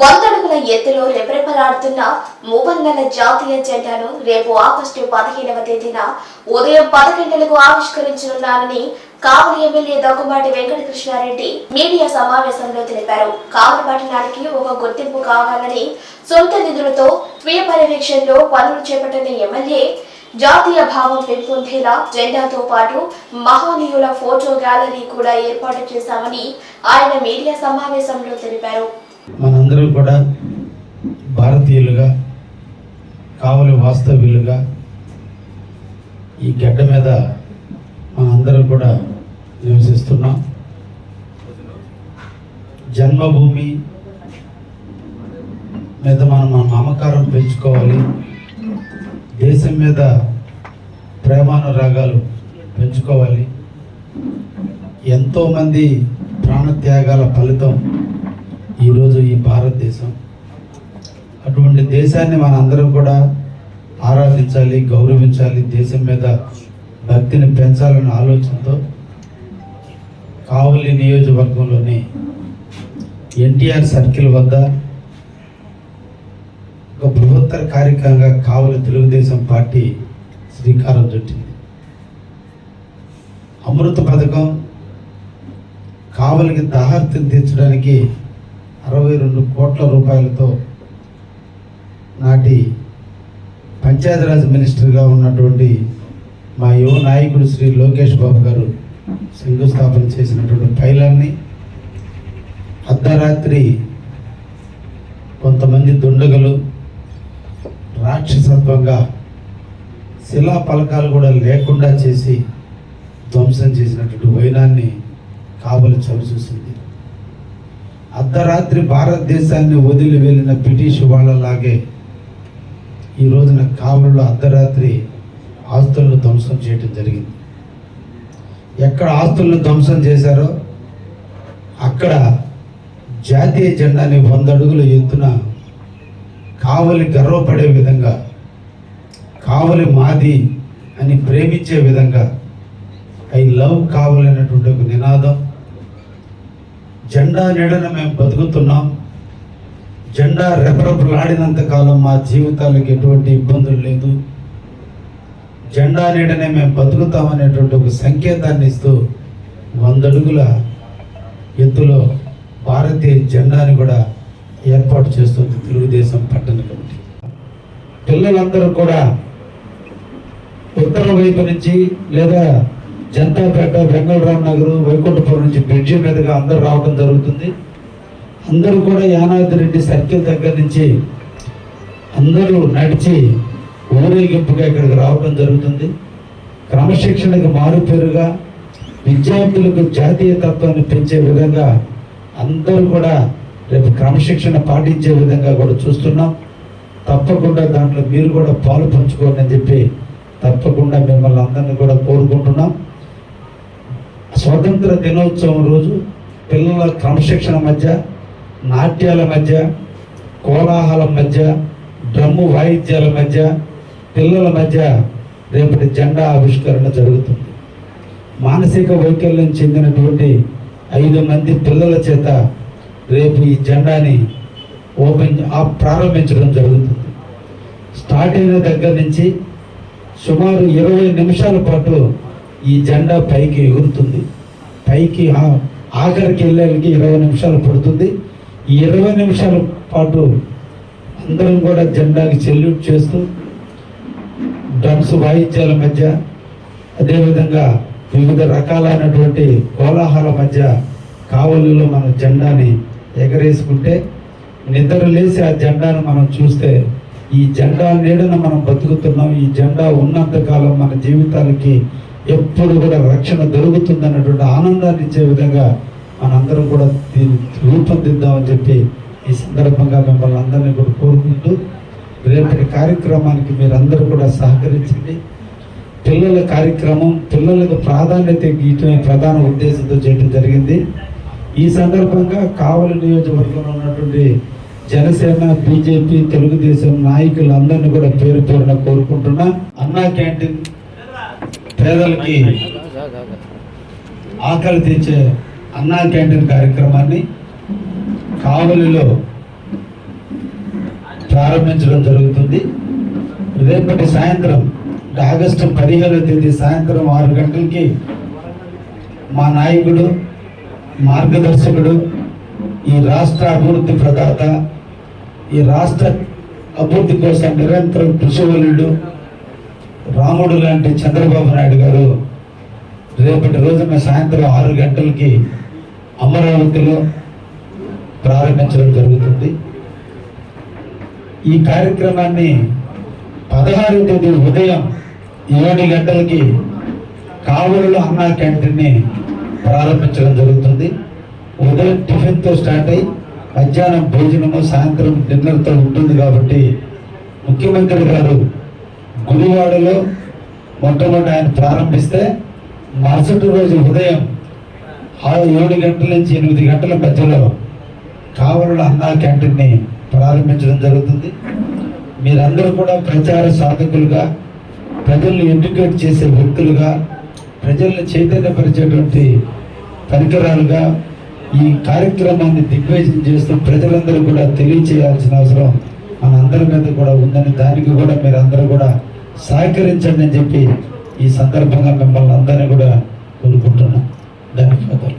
100 అడుగుల ఎత్తులో రెపరెపలాడుతున్న మూవన్నెల జాతీయ జెండాను రేపు ఆగస్టు 15వ తేదీన ఉదయం 10 గంటలకు ఆవిష్కరించనున్నారని కావలి ఎమ్మెల్యే దగ్గుబాటి వెంకటకృష్ణారెడ్డి మీడియా సమావేశంలో తెలిపారు. కావలి పట్టణానికి ఒక గుర్తింపు కావాలని సొంత నిధులతో స్వీయ పర్యవేక్షణలో పనులు చేపట్టిన ఎమ్మెల్యే జాతీయ భావం పెంపొందేలా జెండాతో పాటు మహనీయుల ఫోటో గ్యాలరీ కూడా ఏర్పాటు చేశామని ఆయన మీడియా సమావేశంలో తెలిపారు. మనందరూ కూడా భారతీయులుగా కావలి వాస్తవ్యులుగా ఈ గడ్డ మీద మనందరం కూడా నివసిస్తున్నాం. జన్మభూమి మీద మనం మమకారం పెంచుకోవాలి, దేశం మీద ప్రేమానురాగాలు పెంచుకోవాలి. ఎంతోమంది ప్రాణత్యాగాల ఫలితం ఈరోజు ఈ భారతదేశం. అటువంటి దేశాన్ని మనందరం కూడా ఆరాధించాలి, గౌరవించాలి, దేశం మీద భక్తిని పెంచాలనే ఆలోచనతో కావలి నియోజకవర్గంలోని ఎన్టీఆర్ సర్కిల్ వద్ద ఒక బృహత్తర కార్యక్రమంగా కావలి తెలుగుదేశం పార్టీ శ్రీకారం చుట్టింది. అమృత పథకం కావలికి దాహార్తిని తీర్చడానికి 62 కోట్ల రూపాయలతో నాటి పంచాయతీరాజ్ మినిస్టర్గా ఉన్నటువంటి మా యువ నాయకుడు శ్రీ లోకేష్ బాబు గారు శంకుస్థాపన చేసినటువంటి పైలాన్ని అర్ధరాత్రి కొంతమంది దుండగులు రాక్షసత్వంగా శిలా పలకాలు కూడా లేకుండా చేసి ధ్వంసం చేసినటువంటి వైనాన్ని కావలి చవిచూసింది. అర్ధరాత్రి భారతదేశాన్ని వదిలి వెళ్ళిన బ్రిటిష్ వాళ్ళలాగే ఈ రోజున కావలిలో అర్ధరాత్రి ఆస్తులను ధ్వంసం చేయడం జరిగింది. ఎక్కడ ఆస్తులను ధ్వంసం చేశారో అక్కడ జాతీయ జెండాని 100 అడుగుల ఎత్తున కావలి గర్వపడే విధంగా, కావలి మాది అని ప్రేమించే విధంగా ఐ లవ్ కావలి అనేటువంటి ఒక నినాదం, జెండా నీడన మేము బతుకుతున్నాం, జెండా రెపరెపలాడినంత కాలం మా జీవితాలకు ఎటువంటి ఇబ్బందులు లేదు, జెండా నీడనే మేము బతుకుతామనేటువంటి ఒక సంకేతాన్ని ఇస్తూ 100 అడుగుల ఎత్తులో భారతీయ జెండాని కూడా ఏర్పాటు చేస్తుంది తెలుగుదేశం పట్టణ కమిటీ. పిల్లలందరూ కూడా ఉత్తర వైపు నుంచి లేదా జనతాపేట, వెంగళరావు నగరు, వైకుంఠపురం నుంచి బ్రిడ్జి మీదుగా అందరూ రావడం జరుగుతుంది. అందరూ కూడా యానాద్రి రెడ్డి సర్కిల్ దగ్గర నుంచి అందరూ నడిచి ఊరేగింపుగా ఇక్కడికి రావడం జరుగుతుంది. క్రమశిక్షణకు మారుపేరుగా విద్యార్థులకు జాతీయ తత్వాన్ని పెంచే విధంగా అందరూ కూడా రేపు క్రమశిక్షణ పాటించే విధంగా కూడా చూస్తున్నాం. తప్పకుండా దాంట్లో మీరు కూడా పాలు పంచుకోండి అని చెప్పి తప్పకుండా మిమ్మల్ని అందరినీ కూడా కోరుకుంటున్నాం. స్వాతంత్ర దినోత్సవం రోజు పిల్లల క్రమశిక్షణ మధ్య, నాట్యాల మధ్య, కోలాహలం మధ్య, డ్రమ్ము వాయిద్యాల మధ్య, పిల్లల మధ్య రేపటి జెండా ఆవిష్కరణ జరుగుతుంది. మానసిక వైకల్యం చెందినటువంటి 5 మంది పిల్లల చేత రేపు ఈ జెండాని ప్రారంభించడం జరుగుతుంది. స్టార్ట్ అయిన దగ్గర నుంచి సుమారు 20 నిమిషాల పాటు ఈ జెండా పైకి ఎగురుతుంది. పైకి ఆఖరికి వెళ్ళేకి 20 నిమిషాలు పడుతుంది. ఈ 20 నిమిషాల పాటు అందరం కూడా జెండాకి సెల్యూట్ చేస్తూ డ్రమ్స్ వాయిద్యాల మధ్య, అదేవిధంగా వివిధ రకాలైనటువంటి కోలాహల మధ్య కావలిలో మన జెండాని ఎగరేసుకుంటే నిద్ర లేసి ఆ జెండాను మనం చూస్తే ఈ జెండా నీడన మనం బతుకుతున్నాం, ఈ జెండా ఉన్నంతకాలం మన జీవితాలకి ఎప్పుడు కూడా రక్షణ దొరుకుతుందన్నటువంటి ఆనందాన్ని ఇచ్చే విధంగా మనందరం కూడా రూపొందిద్దామని చెప్పి ఈ సందర్భంగా మిమ్మల్ని అందరినీ కూడా కోరుకుంటూ రేపటి కార్యక్రమానికి మీరందరూ కూడా సహకరించండి. పిల్లల కార్యక్రమం, పిల్లలకు ప్రాధాన్యత ఇవ్వటమే ప్రధాన ఉద్దేశంతో చేయడం జరిగింది. ఈ సందర్భంగా కావలి నియోజకవర్గంలో ఉన్నటువంటి జనసేన, బీజేపీ, తెలుగుదేశం నాయకులందరినీ కూడా పేరు పేరున కోరుకుంటున్నా. అన్నా క్యాంటీన్ పేదలకి ఆకలి తీర్చే అన్నా క్యాంటీన్ కార్యక్రమాన్ని కావలిలో ప్రారంభించడం జరుగుతుంది. రేపటి సాయంత్రం ఆగస్టు 15వ తేదీ సాయంత్రం 6 గంటలకి మా నాయకుడు, మార్గదర్శకుడు, ఈ రాష్ట్ర అభివృద్ధి ప్రదాత, ఈ రాష్ట్ర అభివృద్ధి కోసం నిరంతరం కృషివలుడు రాముడు లాంటి చంద్రబాబు నాయుడు గారు రేపటి రోజున సాయంత్రం 6 గంటలకి అమరావతిలో ప్రారంభించడం జరుగుతుంది. ఈ కార్యక్రమాన్ని 16వ తేదీ ఉదయం 7 గంటలకి కావలిలో అన్నా క్యాంటీన్ని ప్రారంభించడం జరుగుతుంది. ఉదయం టిఫిన్తో స్టార్ట్ అయ్యి మధ్యాహ్నం భోజనము, సాయంత్రం డిన్నర్తో ఉంటుంది. కాబట్టి ముఖ్యమంత్రి గారు గుడివాడలో మొట్టమొదటి ఆయన ప్రారంభిస్తే మరుసటి రోజు ఉదయం 7 గంటల నుంచి 8 గంటల మధ్యలో కావలిలో అన్నా క్యాంటీన్ని ప్రారంభించడం జరుగుతుంది. మీరందరూ కూడా ప్రచార సాధకులుగా, ప్రజల్ని ఎడ్యుకేట్ చేసే వ్యక్తులుగా, ప్రజల్ని చైతన్యపరిచేటువంటి పరికరాలుగా ఈ కార్యక్రమాన్ని దిగ్విజయం చేస్తూ ప్రజలందరూ కూడా తెలియచేయాల్సిన అవసరం మనందరి మీద కూడా ఉందని, దానికి కూడా మీరందరూ కూడా సహకరించండి అని చెప్పి ఈ సందర్భంగా మిమ్మల్ని అందరినీ కూడా కోరుకుంటున్నాం. ధన్యవాదాలు.